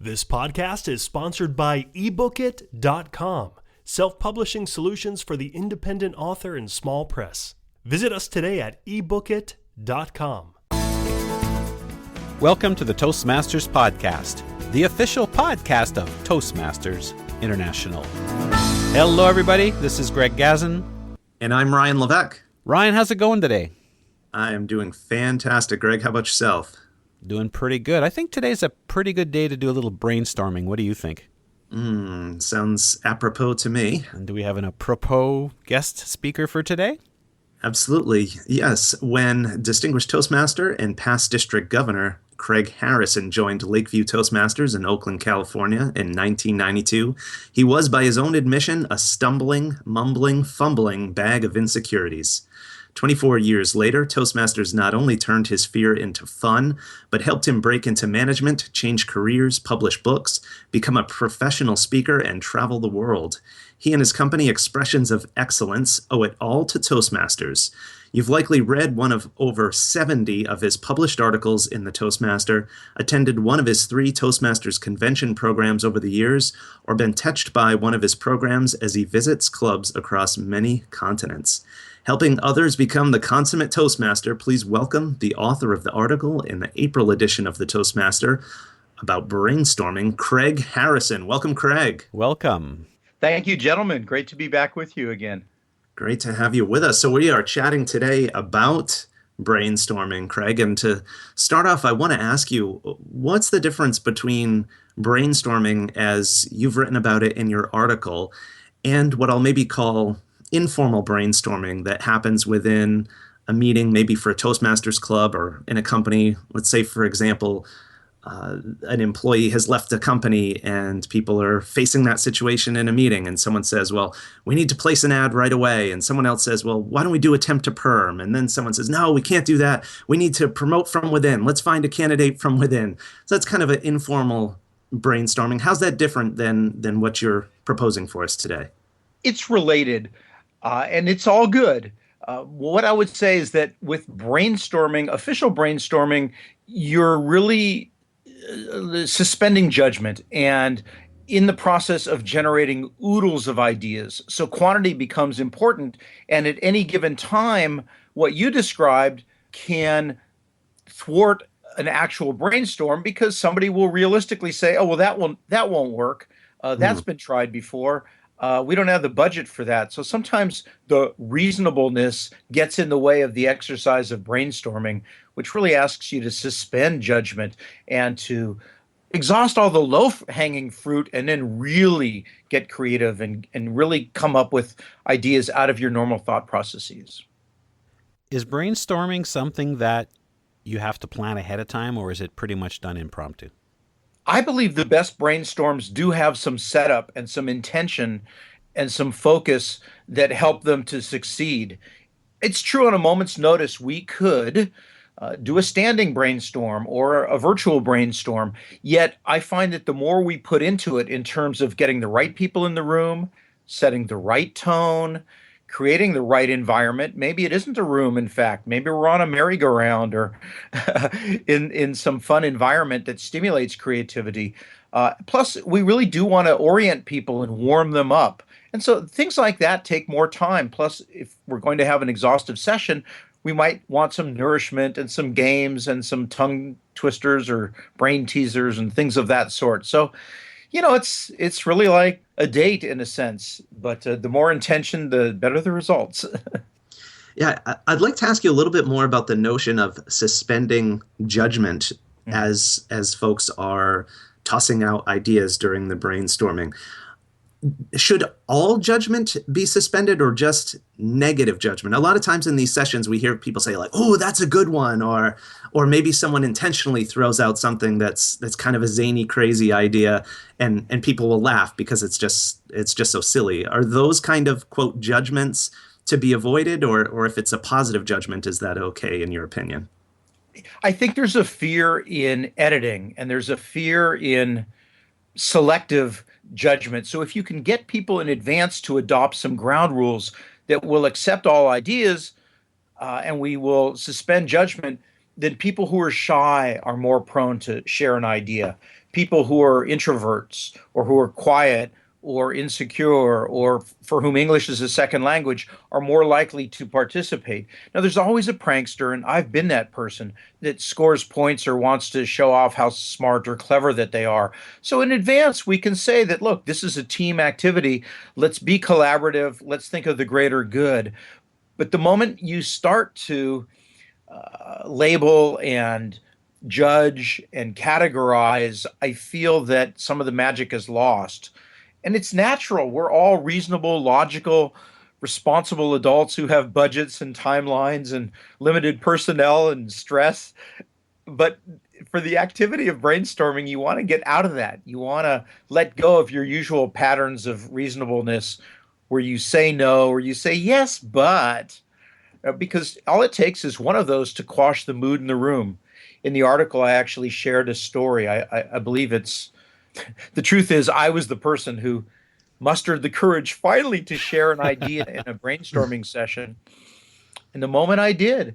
This podcast is sponsored by ebookit.com, self-publishing solutions for the independent author and small press. Visit us today at ebookit.com. Welcome to the Toastmasters podcast, the official podcast of Toastmasters International. Hello, everybody. This is Greg Gazin. And I'm Ryan Levesque. Ryan, how's it going today? I am doing fantastic, Greg. How about yourself? Doing pretty good. I think today's a pretty good day to do a little brainstorming. What do you think? Sounds apropos to me. And do we have an apropos guest speaker for today? Absolutely. Yes. When distinguished Toastmaster and past district governor Craig Harrison joined Lakeview Toastmasters in Oakland, California in 1992, he was, by his own admission, a stumbling, mumbling, fumbling bag of insecurities. 24 years later, Toastmasters not only turned his fear into fun, but helped him break into management, change careers, publish books, become a professional speaker, and travel the world. He and his company, Expressions of Excellence, owe it all to Toastmasters. You've likely read one of over 70 of his published articles in the Toastmaster, attended one of his 3 Toastmasters convention programs over the years, or been touched by one of his programs as he visits clubs across many continents. Helping others become the consummate Toastmaster, please welcome the author of the article in the April edition of the Toastmaster about brainstorming, Craig Harrison. Welcome, Craig. Welcome. Thank you, gentlemen. Great to be back with you again. Great to have you with us. So we are chatting today about brainstorming, Craig. And to start off, I want to ask you, what's the difference between brainstorming, as you've written about it in your article, and what I'll maybe call informal brainstorming that happens within a meeting, maybe for a Toastmasters club or in a company? Let's say, for example, an employee has left the company and people are facing that situation in a meeting, and someone says, well, we need to place an ad right away. And someone else says, well, why don't we do a temp to perm? And then someone says, no, we can't do that. We need to promote from within. Let's find a candidate from within. So that's kind of an informal brainstorming. How's that different than what you're proposing for us today? It's related, and it's all good. What I would say is that with brainstorming, official brainstorming, you're really suspending judgment and in the process of generating oodles of ideas. So quantity becomes important. And at any given time, what you described can thwart an actual brainstorm because somebody will realistically say, oh, well, that won't work. That's been tried before. We don't have the budget for that. So sometimes the reasonableness gets in the way of the exercise of brainstorming, which really asks you to suspend judgment and to exhaust all the low-hanging fruit and then really get creative and really come up with ideas out of your normal thought processes. Is brainstorming something that you have to plan ahead of time, or is it pretty much done impromptu? I believe the best brainstorms do have some setup and some intention and some focus that help them to succeed. It's true, on a moment's notice, we could do a standing brainstorm or a virtual brainstorm. Yet I find that the more we put into it in terms of getting the right people in the room, setting the right tone, creating the right environment. Maybe it isn't a room, in fact. Maybe we're on a merry-go-round or in some fun environment that stimulates creativity. Plus, we really do want to orient people and warm them up. And so things like that take more time. Plus, if we're going to have an exhaustive session, we might want some nourishment and some games and some tongue twisters or brain teasers and things of that sort. So, it's really like a date in a sense, but the more intention, the better the results. Yeah, I'd like to ask you a little bit more about the notion of suspending judgment as folks are tossing out ideas during the brainstorming. Should all judgment be suspended or just negative judgment? A lot of times in these sessions, we hear people say like, oh, that's a good one. Or maybe someone intentionally throws out something that's kind of a zany, crazy idea, and people will laugh because it's just so silly. Are those kind of, quote, judgments to be avoided? Or if it's a positive judgment, is that okay in your opinion? I think there's a fear in editing and there's a fear in selective judgment. So if you can get people in advance to adopt some ground rules that will accept all ideas and we will suspend judgment, then people who are shy are more prone to share an idea. people who are introverts or who are quiet or insecure or for whom English is a second language are more likely to participate. Now, there's always a prankster, and I've been that person that scores points or wants to show off how smart or clever that they are. So in advance, we can say that, look, this is a team activity. Let's be collaborative. Let's think of the greater good. But the moment you start to label and judge and categorize, I feel that some of the magic is lost. And it's natural. We're all reasonable, logical, responsible adults who have budgets and timelines and limited personnel and stress. But for the activity of brainstorming, you want to get out of that. You want to let go of your usual patterns of reasonableness where you say no or you say yes, but, because all it takes is one of those to quash the mood in the room. In the article, I actually shared a story. I believe it's the truth is I was the person who mustered the courage finally to share an idea in a brainstorming session. And the moment I did,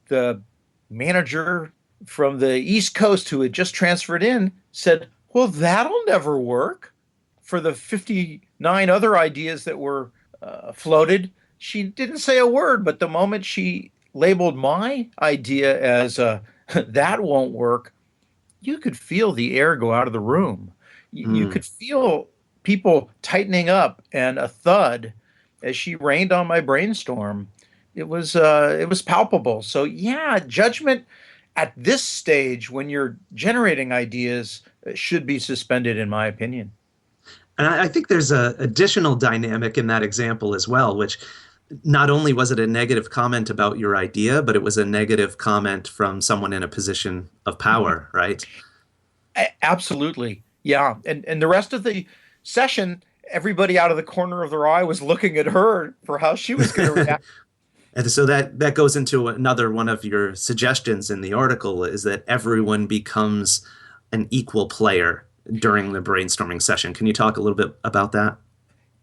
the manager from the East Coast who had just transferred in said, well, that'll never work. For the 59 other ideas that were floated, she didn't say a word, but the moment she labeled my idea as that won't work, you could feel the air go out of the room. You could feel people tightening up and a thud as she rained on my brainstorm. It was palpable. So yeah, judgment at this stage when you're generating ideas should be suspended, in my opinion. And I think there's an additional dynamic in that example as well, which not only was it a negative comment about your idea, but it was a negative comment from someone in a position of power, right? Absolutely. Yeah. And the rest of the session, everybody out of the corner of their eye was looking at her for how she was going to react. And so that goes into another one of your suggestions in the article, is that everyone becomes an equal player during the brainstorming session. Can you talk a little bit about that?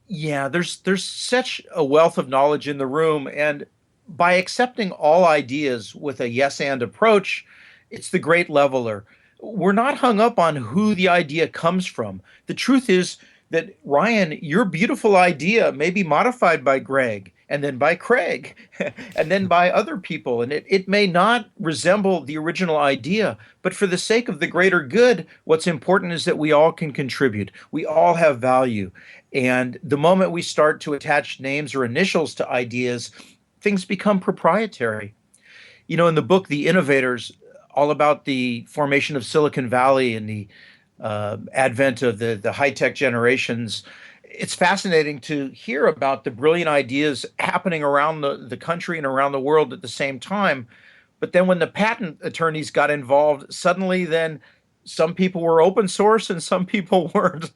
Yeah, there's such a wealth of knowledge in the room, and by accepting all ideas with a yes and approach, it's the great leveler. We're not hung up on who the idea comes from. The truth is that, Ryan, your beautiful idea may be modified by Greg, and then by Craig, and then by other people. And it may not resemble the original idea, but for the sake of the greater good, what's important is that we all can contribute. We all have value. And the moment we start to attach names or initials to ideas, things become proprietary. You know, in the book, The Innovators, all about the formation of Silicon Valley and the advent of the high-tech generations, it's fascinating to hear about the brilliant ideas happening around the country and around the world at the same time. But then when the patent attorneys got involved, suddenly then some people were open source and some people weren't.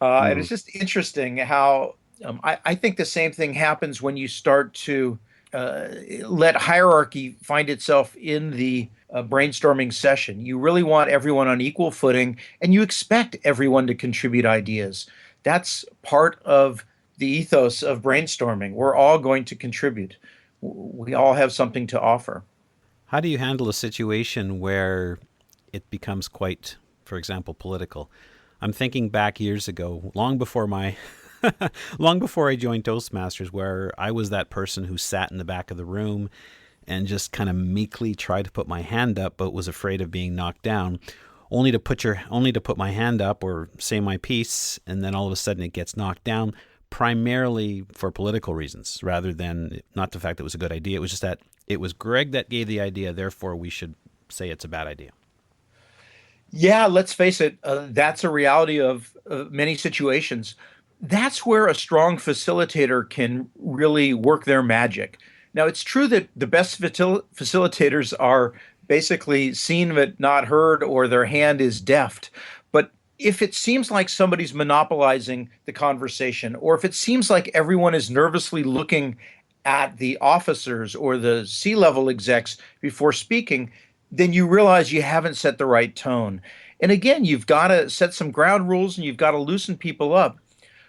And it's just interesting how I think the same thing happens when you start to let hierarchy find itself in the brainstorming session. You really want everyone on equal footing, and you expect everyone to contribute ideas. That's part of the ethos of brainstorming. We're all going to contribute. We all have something to offer. How do you handle a situation where it becomes quite, for example, political? I'm thinking back years ago, long before I joined Toastmasters, where I was that person who sat in the back of the room and just kind of meekly tried to put my hand up, but was afraid of being knocked down, only to put my hand up or say my piece, and then all of a sudden it gets knocked down, primarily for political reasons, rather than not the fact that it was a good idea. It was just that it was Greg that gave the idea, therefore we should say it's a bad idea. Yeah, let's face it, that's a reality of many situations. That's where a strong facilitator can really work their magic. Now, it's true that the best facilitators are basically seen but not heard, or their hand is deft. But if it seems like somebody's monopolizing the conversation, or if it seems like everyone is nervously looking at the officers or the C-level execs before speaking, then you realize you haven't set the right tone. And again, you've got to set some ground rules and you've got to loosen people up.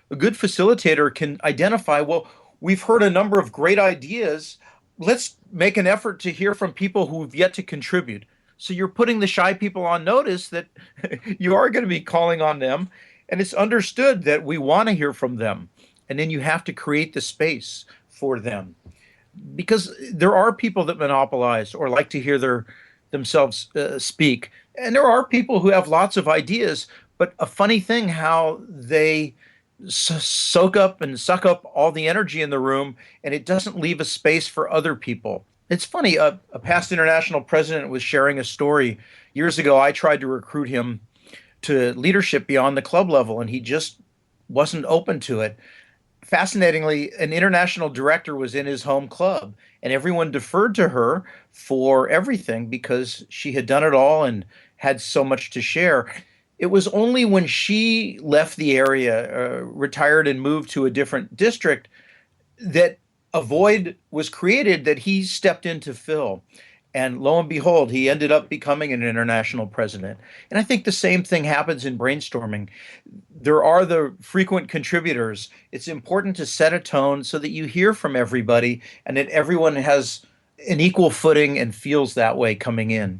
A good facilitator can identify, well, we've heard a number of great ideas. Let's make an effort to hear from people who've yet to contribute. So you're putting the shy people on notice that you are going to be calling on them, and it's understood that we want to hear from them. And then you have to create the space for them, because there are people that monopolize or like to hear themselves speak. And there are people who have lots of ideas, but a funny thing how they soak up and suck up all the energy in the room, and it doesn't leave a space for other people. It's funny, a past international president was sharing a story. Years ago, I tried to recruit him to leadership beyond the club level, and he just wasn't open to it. Fascinatingly, an international director was in his home club, and everyone deferred to her for everything because she had done it all and had so much to share. It was only when she left the area, retired and moved to a different district, that a void was created that he stepped in to fill. And lo and behold, he ended up becoming an international president. And I think the same thing happens in brainstorming. There are the frequent contributors. It's important to set a tone so that you hear from everybody and that everyone has an equal footing and feels that way coming in.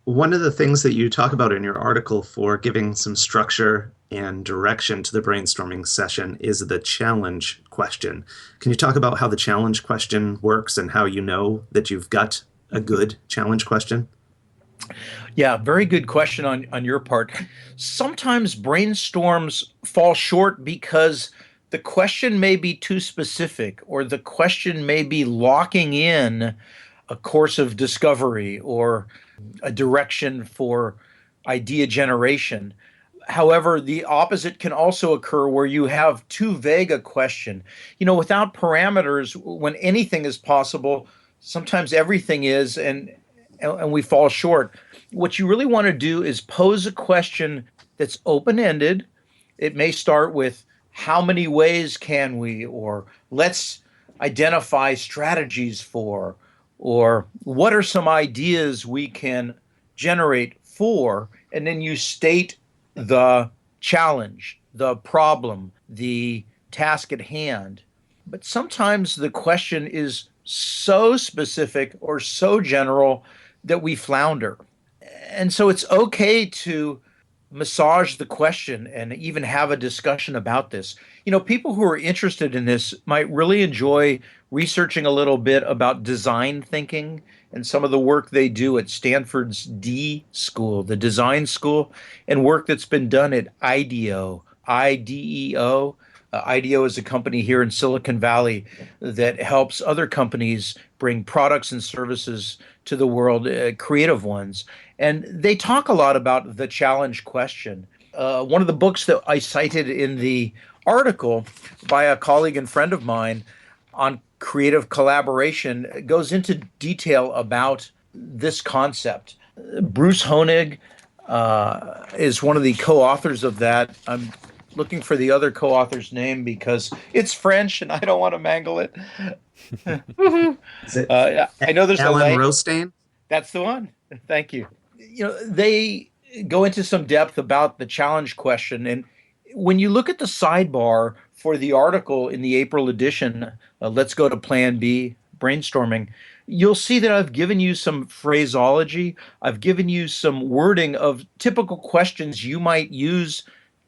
One of the things that you talk about in your article for giving some structure and direction to the brainstorming session is the challenge question. Can you talk about how the challenge question works and how you know that you've got a good challenge question? Yeah, very good question on your part. Sometimes brainstorms fall short because the question may be too specific, or the question may be locking in a course of discovery or a direction for idea generation. However, the opposite can also occur where you have too vague a question. Without parameters, when anything is possible, sometimes everything is, and we fall short. What you really want to do is pose a question that's open-ended. It may start with, how many ways can we, or let's identify strategies for, or what are some ideas we can generate for, and then you state the challenge, the problem, the task at hand. But sometimes the question is so specific or so general that we flounder. And so it's okay to massage the question and even have a discussion about this. People who are interested in this might really enjoy researching a little bit about design thinking and some of the work they do at Stanford's D School, the design school, and work that's been done at IDEO, IDEO. IDEO is a company here in Silicon Valley that helps other companies bring products and services to the world, creative ones. And they talk a lot about the challenge question. One of the books that I cited in the article by a colleague and friend of mine on creative collaboration goes into detail about this concept. Bruce Honig is one of the co-authors of that. I'm looking for the other co-author's name because it's French and I don't want to mangle it. Is it I know there's Alan Rostain? That's the one. Thank you. They go into some depth about the challenge question. And when you look at the sidebar for the article in the April edition, Let's Go to Plan B, Brainstorming, you'll see that I've given you some phraseology. I've given you some wording of typical questions you might use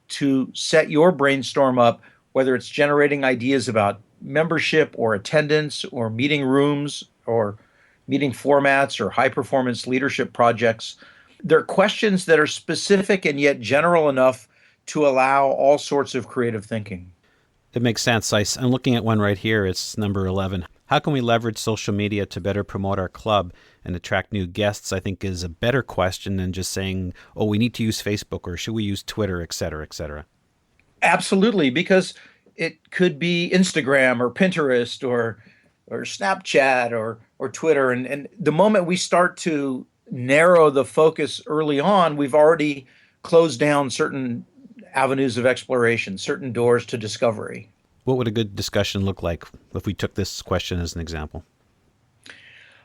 to set your brainstorm up, whether it's generating ideas about membership or attendance or meeting rooms or meeting formats or high-performance leadership projects. They're questions that are specific and yet general enough to allow all sorts of creative thinking. It makes sense. I'm looking at one right here. It's number 11. How can we leverage social media to better promote our club and attract new guests? I think is a better question than just saying, oh, we need to use Facebook or should we use Twitter, et cetera, et cetera. Absolutely, because it could be Instagram or Pinterest or Snapchat or Twitter. And the moment we start to narrow the focus early on, we've already closed down certain avenues of exploration, certain doors to discovery. What would a good discussion look like if we took this question as an example?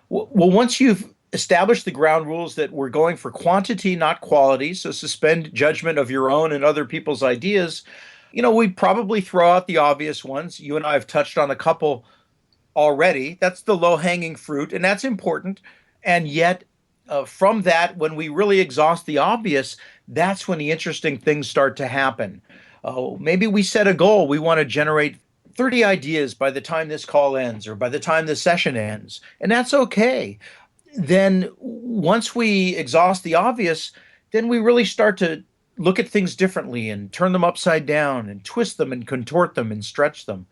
Well, once you've established the ground rules that we're going for quantity, not quality, so suspend judgment of your own and other people's ideas, we'd probably throw out the obvious ones. You and I have touched on a couple already. That's the low-hanging fruit, and that's important. And yet, From that, when we really exhaust the obvious, that's when the interesting things start to happen. Maybe we set a goal. We want to generate 30 ideas by the time this call ends or by the time the session ends, and that's okay. Then once we exhaust the obvious, then we really start to look at things differently and turn them upside down and twist them and contort them and stretch them.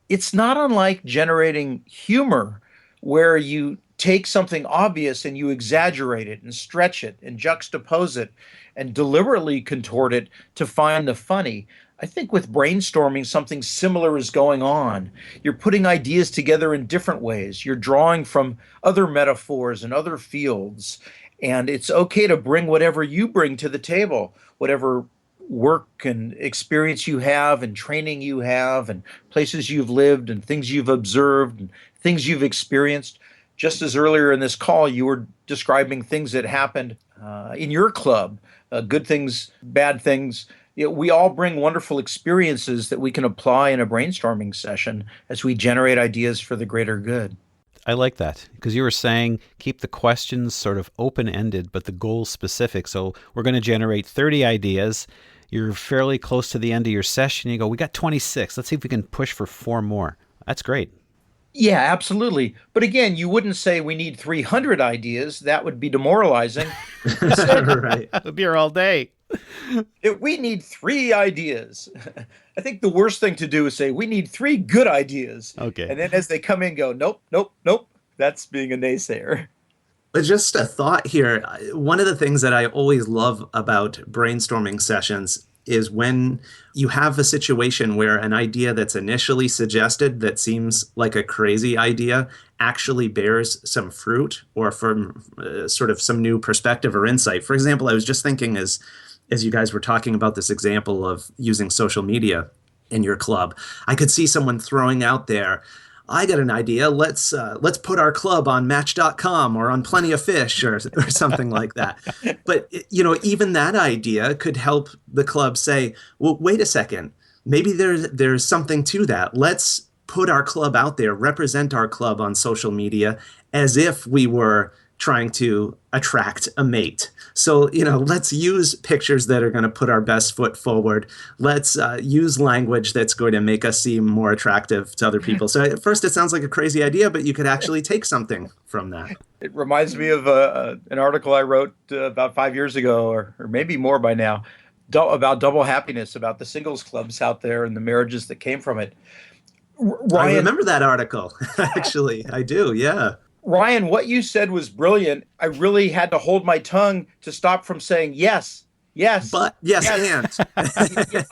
It's not unlike generating humor, where you take something obvious and you exaggerate it and stretch it and juxtapose it and deliberately contort it to find the funny. I think with brainstorming, something similar is going on. You're putting ideas together in different ways. You're drawing from other metaphors and other fields. And it's okay to bring whatever you bring to the table, whatever work and experience you have and training you have and places you've lived and things you've observed and things you've experienced. Just as earlier in this call, you were describing things that happened in your club, good things, bad things. We all bring wonderful experiences that we can apply in a brainstorming session as we generate ideas for the greater good. I like that, because you were saying keep the questions sort of open-ended, but the goal specific. So we're going to generate 30 ideas. You're fairly close to the end of your session. You go, we got 26. Let's see if we can push for 4 more. That's great. Yeah, absolutely. But again, you wouldn't say we need 300 ideas. That would be demoralizing. Right. I'll be here all day. We need 3 ideas. I think the worst thing to do is say we need 3 good ideas. Okay. And then as they come in, go, nope, nope, nope. That's being a naysayer. But just a thought here. One of the things that I always love about brainstorming sessions is when you have a situation where an idea that's initially suggested that seems like a crazy idea actually bears some fruit or from sort of some new perspective or insight. For example, I was just thinking as you guys were talking about this example of using social media in your club, I could see someone throwing out there, I got an idea. Let's put our club on Match.com or on Plenty of Fish or something like that. But even that idea could help the club say, well, wait a second, maybe there's something to that. Let's put our club out there, represent our club on social media as if we were trying to attract a mate. So, let's use pictures that are going to put our best foot forward. Let's use language that's going to make us seem more attractive to other people. So at first it sounds like a crazy idea, but you could actually take something from that. It reminds me of an article I wrote about 5 years ago, or maybe more by now, about double happiness, about the singles clubs out there and the marriages that came from it. Ryan, I remember that article. Actually, I do. Yeah. Ryan, what you said was brilliant. I really had to hold my tongue to stop from saying yes, but yes. And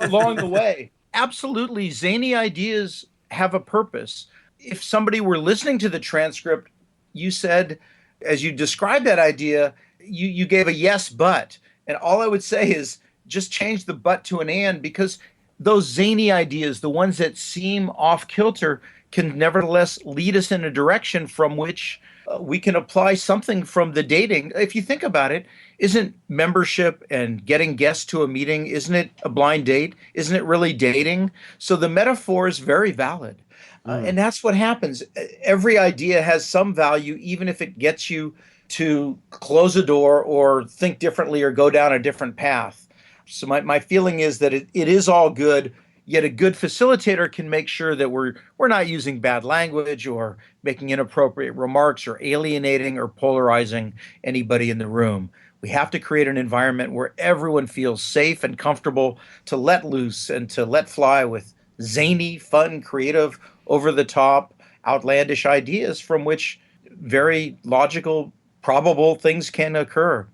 along the way. Absolutely. Zany ideas have a purpose. If somebody were listening to the transcript, you said, as you described that idea, you gave a yes, but. And all I would say is just change the but to an and, because those zany ideas, the ones that seem off kilter, can nevertheless lead us in a direction from which we can apply something from the dating. If you think about it, isn't membership and getting guests to a meeting, isn't it a blind date? Isn't it really dating? So the metaphor is very valid. And that's what happens. Every idea has some value, even if it gets you to close a door or think differently or go down a different path. So my feeling is that it is all good. Yet a good facilitator can make sure that we're not using bad language or making inappropriate remarks or alienating or polarizing anybody in the room. We have to create an environment where everyone feels safe and comfortable to let loose and to let fly with zany, fun, creative, over-the-top, outlandish ideas from which very logical, probable things can occur.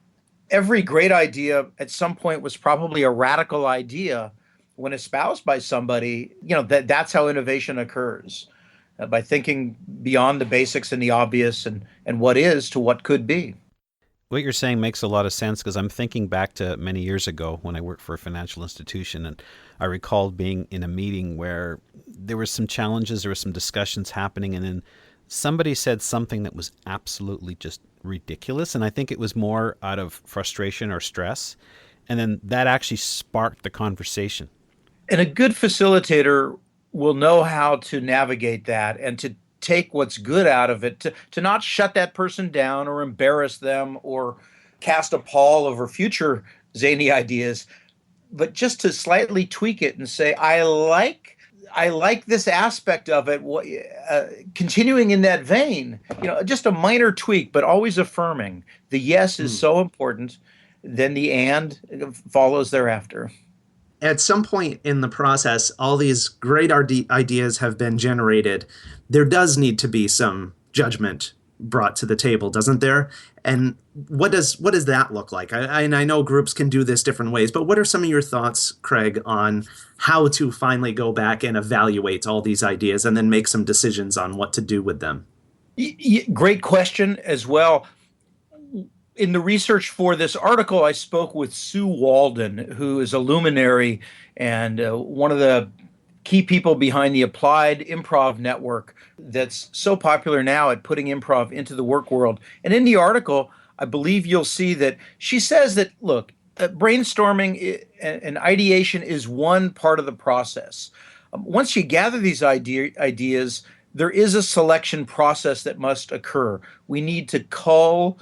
Every great idea at some point was probably a radical idea when espoused by somebody. That's how innovation occurs, by thinking beyond the basics and the obvious and what is to what could be. What you're saying makes a lot of sense, because I'm thinking back to many years ago when I worked for a financial institution, and I recalled being in a meeting where there were some challenges, there were some discussions happening, and then somebody said something that was absolutely just ridiculous, and I think it was more out of frustration or stress, and then that actually sparked the conversation. And a good facilitator will know how to navigate that and to take what's good out of it, to not shut that person down or embarrass them or cast a pall over future zany ideas, but just to slightly tweak it and say, I like this aspect of it, continuing in that vein, just a minor tweak, but always affirming. The yes is so important, then the and follows thereafter. At some point in the process, all these great ideas have been generated. There does need to be some judgment brought to the table, doesn't there? And what does that look like? I know groups can do this different ways, but what are some of your thoughts, Craig, on how to finally go back and evaluate all these ideas and then make some decisions on what to do with them? Great question as well. In the research for this article, I spoke with Sue Walden, who is a luminary and one of the key people behind the Applied Improv Network that's so popular now at putting improv into the work world. And in the article, I believe you'll see that she says that, look, brainstorming and ideation is one part of the process. Once you gather these ideas, there is a selection process that must occur. We need to cull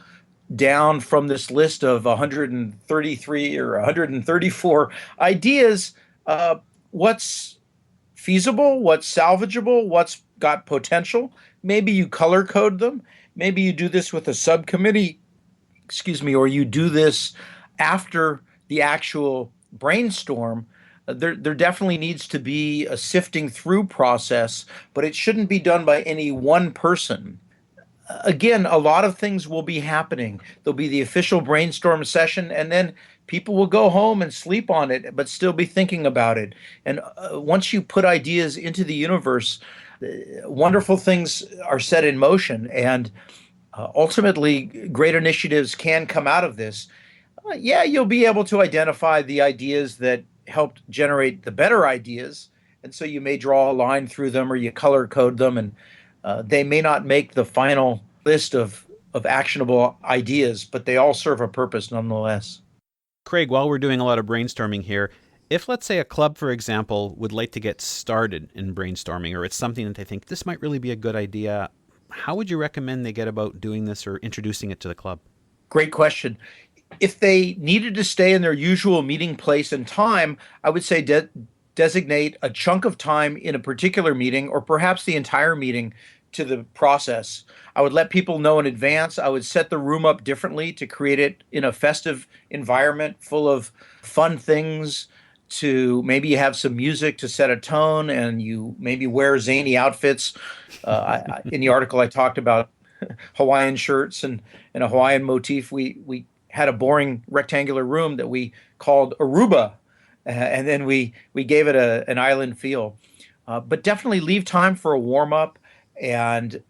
down from this list of 133 or 134 ideas, what's feasible, what's salvageable, what's got potential. Maybe you color code them. Maybe you do this with a subcommittee, or you do this after the actual brainstorm. There definitely needs to be a sifting through process, but it shouldn't be done by any one person. Again, a lot of things will be happening. There'll be the official brainstorm session, and then people will go home and sleep on it, but still be thinking about it. And once you put ideas into the universe, wonderful things are set in motion, and ultimately, great initiatives can come out of this. You'll be able to identify the ideas that helped generate the better ideas, and so you may draw a line through them or you color code them, and they may not make the final list of actionable ideas, but they all serve a purpose nonetheless. Craig, while we're doing a lot of brainstorming here, if let's say a club, for example, would like to get started in brainstorming, or it's something that they think this might really be a good idea, how would you recommend they get about doing this or introducing it to the club? Great question. If they needed to stay in their usual meeting place and time, I would say designate a chunk of time in a particular meeting, or perhaps the entire meeting, to the process. I would let people know in advance. I would set the room up differently to create it in a festive environment full of fun things. To maybe you have some music to set a tone, and you maybe wear zany outfits. In the article, I talked about Hawaiian shirts and a Hawaiian motif. We had a boring rectangular room that we called Aruba, and then we gave it an island feel. But definitely leave time for a warm-up, and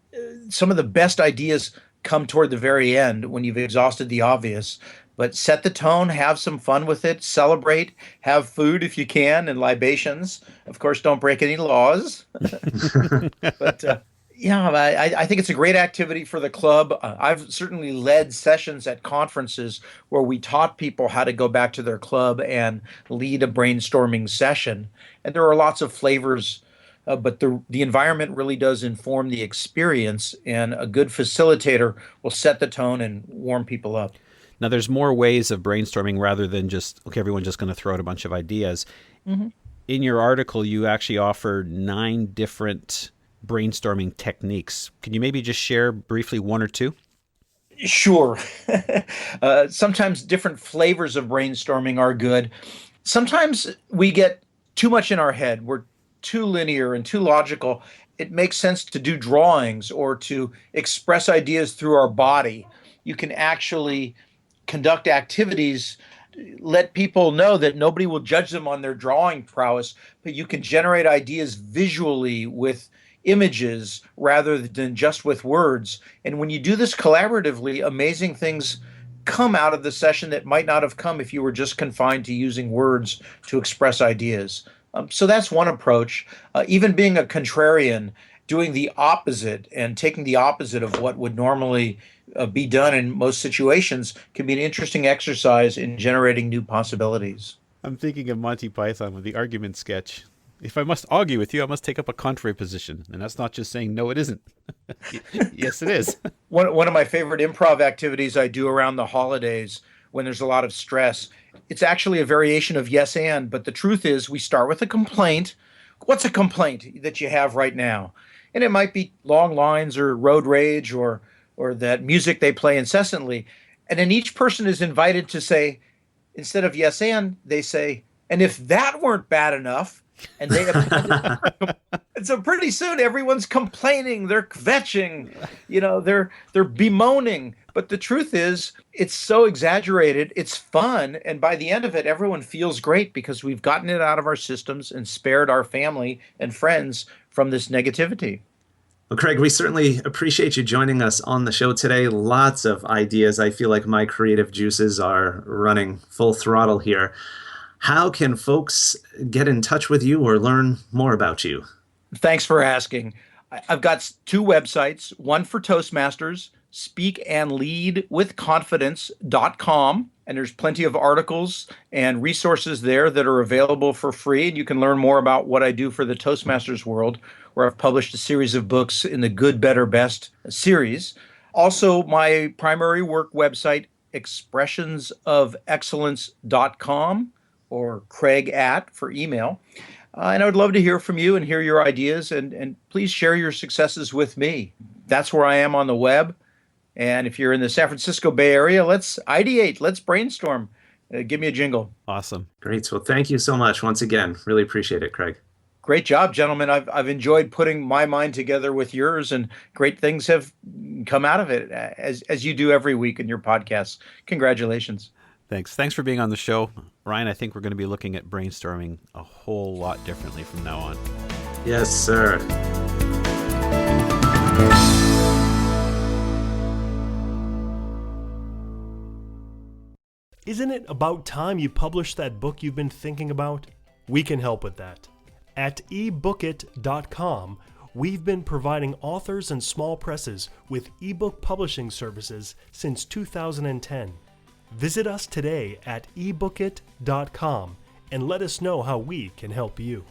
some of the best ideas come toward the very end when you've exhausted the obvious. But set the tone, have some fun with it, celebrate, have food if you can, and libations. Of course, don't break any laws. But I think it's a great activity for the club. I've certainly led sessions at conferences where we taught people how to go back to their club and lead a brainstorming session. And there are lots of flavors, but the environment really does inform the experience, and a good facilitator will set the tone and warm people up. Now, there's more ways of brainstorming rather than just, okay, everyone's just going to throw out a bunch of ideas. Mm-hmm. In your article, you actually offer 9 different brainstorming techniques. Can you maybe just share briefly one or two? Sure. Sometimes different flavors of brainstorming are good. Sometimes we get too much in our head. We're too linear and too logical. It makes sense to do drawings or to express ideas through our body. You can actually conduct activities, let people know that nobody will judge them on their drawing prowess, but you can generate ideas visually with images rather than just with words. And when you do this collaboratively, amazing things come out of the session that might not have come if you were just confined to using words to express ideas. So that's one approach. Even being a contrarian, doing the opposite and taking the opposite of what would normally be done in most situations can be an interesting exercise in generating new possibilities. I'm thinking of Monty Python with the argument sketch. If I must argue with you, I must take up a contrary position. And that's not just saying, no, it isn't. Yes, it is. One of my favorite improv activities I do around the holidays when there's a lot of stress, it's actually a variation of yes and, but the truth is we start with a complaint. What's a complaint that you have right now? And it might be long lines or road rage or that music they play incessantly. And then each person is invited to say, instead of yes and, they say, and if that weren't bad enough, and they and so pretty soon everyone's complaining, they're kvetching, they're bemoaning. But the truth is, it's so exaggerated, it's fun, and by the end of it, everyone feels great because we've gotten it out of our systems and spared our family and friends from this negativity. Well, Craig, we certainly appreciate you joining us on the show today. Lots of ideas. I feel like my creative juices are running full throttle here. How can folks get in touch with you or learn more about you? Thanks for asking. I've got 2 websites, one for Toastmasters, speakandleadwithconfidence.com, and there's plenty of articles and resources there that are available for free, and you can learn more about what I do for the Toastmasters world, where I've published a series of books in the Good, Better, Best series. Also, my primary work website, expressionsofexcellence.com, or Craig for email. And I would love to hear from you and hear your ideas, and please share your successes with me. That's where I am on the web. And if you're in the San Francisco Bay Area, let's ideate, let's brainstorm. Give me a jingle. Awesome. Great. Well, thank you so much once again. Really appreciate it, Craig. Great job, gentlemen. I've enjoyed putting my mind together with yours, and great things have come out of it, as you do every week in your podcasts. Congratulations. Thanks for being on the show. Ryan, I think we're going to be looking at brainstorming a whole lot differently from now on. Yes, sir. Isn't it about time you published that book you've been thinking about? We can help with that. At ebookit.com, we've been providing authors and small presses with ebook publishing services since 2010. Visit us today at ebookit.com and let us know how we can help you.